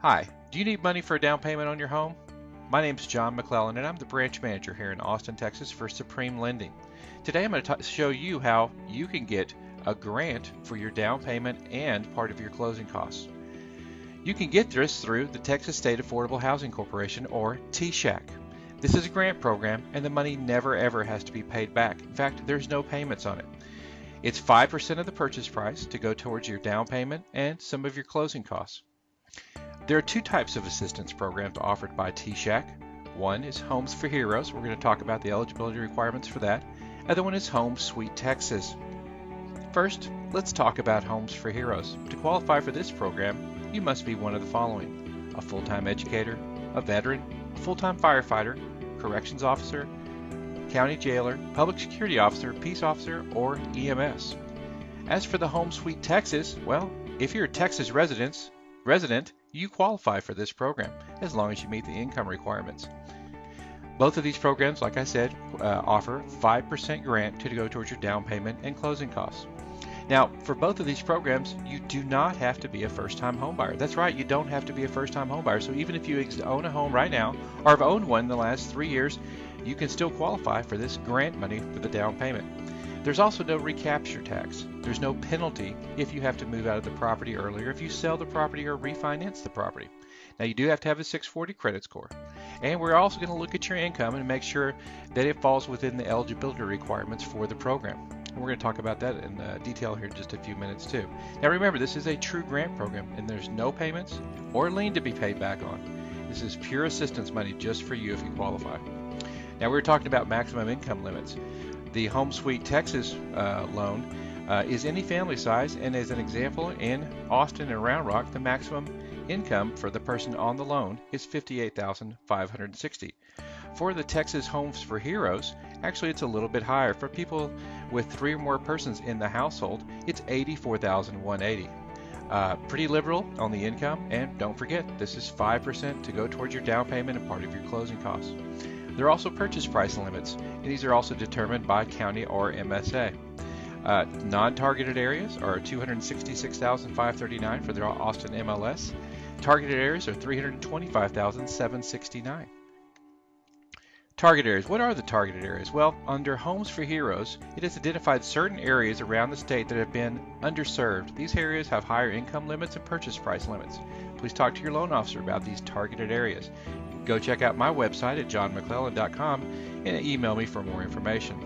Hi, do you need money for a down payment on your home? My name is John McClellan and I'm the branch manager here in Austin, Texas for Supreme Lending. Today I'm going to show you how you can get a grant for your down payment and part of your closing costs. You can get this through the Texas State Affordable Housing Corporation, or TSAC. This is a grant program and the money never ever has to be paid back. In fact, there's no payments on it. It's 5% of the purchase price to go towards your down payment and some of your closing costs. There are two types of assistance programs offered by TSAC. One is Homes for Heroes. We're going to talk about the eligibility requirements for that. Other one is Home Sweet Texas. First, let's talk about Homes for Heroes. To qualify for this program, you must be one of the following: a full-time educator, a veteran, a full-time firefighter, corrections officer, county jailer, public security officer, peace officer, or EMS. As for the Home Sweet Texas, well, if you're a Texas resident, you qualify for this program as long as you meet the income requirements. Both of these programs, like I said, offer 5% grant to go towards your down payment and closing costs. Now, for both of these programs, you do not have to be a first-time homebuyer. That's right, you don't have to be a first-time homebuyer. So even if you own a home right now or have owned one in the last 3 years, you can still qualify for this grant money for the down payment. There's also no recapture tax. There's no penalty if you have to move out of the property earlier, if you sell the property or refinance the property. Now, you do have to have a 640 credit score. And we're also going to look at your income and make sure that it falls within the eligibility requirements for the program. And we're going to talk about that in detail here in just a few minutes too. Now remember, this is a true grant program and there's no payments or lien to be paid back on. This is pure assistance money just for you if you qualify. Now, we're talking about maximum income limits. The Home Sweet Texas loan is any family size, and as an example, in Austin and Round Rock, the maximum income for the person on the loan is $58,560. For the Texas Homes for Heroes, actually it's a little bit higher. For people with 3 or more persons in the household, it's $84,180. Pretty liberal on the income, and don't forget, this is 5% to go towards your down payment and part of your closing costs. There are also purchase price limits, and these are also determined by county or MSA. Non-targeted areas are $266,539 for the Austin MLS. Targeted areas are $325,769. Target areas. What are the targeted areas? Well, under Homes for Heroes, it has identified certain areas around the state that have been underserved. These areas have higher income limits and purchase price limits. Please talk to your loan officer about these targeted areas. Go check out my website at johnmcclellan.com and email me for more information.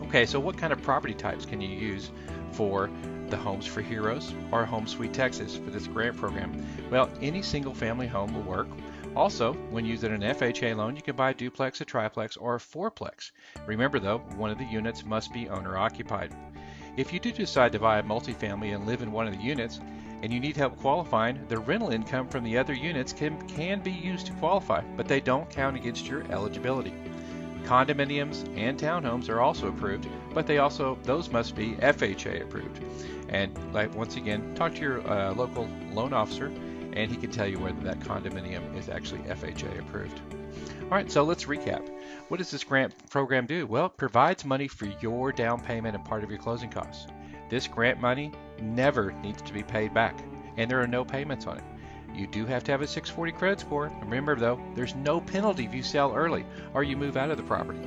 Okay, so what kind of property types can you use for the Homes for Heroes or Home Sweet Texas for this grant program? Well, any single family home will work. Also, when using an FHA loan, you can buy a duplex, a triplex, or a fourplex. Remember though, one of the units must be owner occupied. If you do decide to buy a multifamily and live in one of the units, and you need help qualifying, the rental income from the other units can be used to qualify, but they don't count against your eligibility. Condominiums and townhomes are also approved, but those must be FHA approved. And once again, talk to your local loan officer, and he can tell you whether that condominium is actually FHA approved. All right, so let's recap. What does this grant program do? Well, it provides money for your down payment and part of your closing costs. This grant money never needs to be paid back, and there are no payments on it. You do have to have a 640 credit score. Remember though, there's no penalty if you sell early or you move out of the property.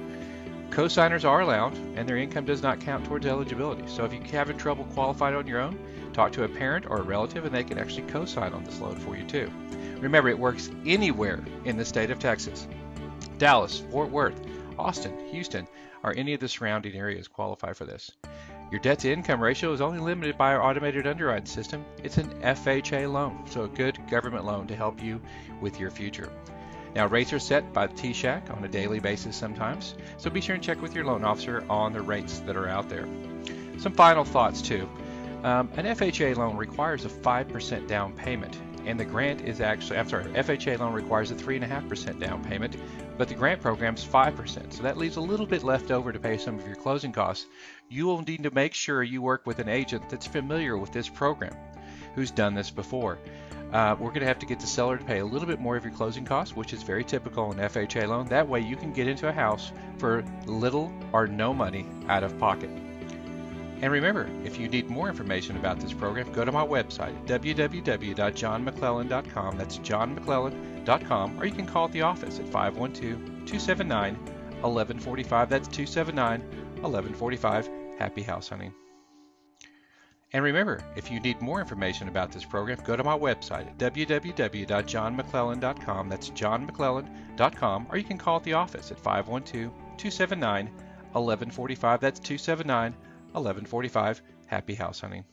Co-signers are allowed, and their income does not count towards eligibility. So if you're having trouble qualifying on your own, talk to a parent or a relative and they can actually co-sign on this loan for you too. Remember, it works anywhere in the state of Texas. Dallas, Fort Worth, Austin, Houston, or any of the surrounding areas qualify for this. Your debt to income ratio is only limited by our automated underwriting system. It's an FHA loan, so a good government loan to help you with your future. Now, rates are set by the TSAC on a daily basis sometimes, so be sure and check with your loan officer on the rates that are out there. Some final thoughts too. An FHA loan requires a 5% down payment, and the grant is FHA loan requires a 3.5% down payment, but the grant program's 5%, so that leaves a little bit left over to pay some of your closing costs. You will need to make sure you work with an agent that's familiar with this program, who's done this before. We're going to have to get the seller to pay a little bit more of your closing costs, which is very typical in an FHA loan. That way you can get into a house for little or no money out of pocket. And remember, if you need more information about this program, go to my website, www.johnmcclellan.com. That's johnmcclellan.com, or you can call at the office at 512-279-1145. That's 279-1145. Happy house hunting. And remember, if you need more information about this program, go to my website at www.johnmcclellan.com. That's johnmcclellan.com, or you can call at the office at 512-279-1145. That's 279-1145. Happy house hunting.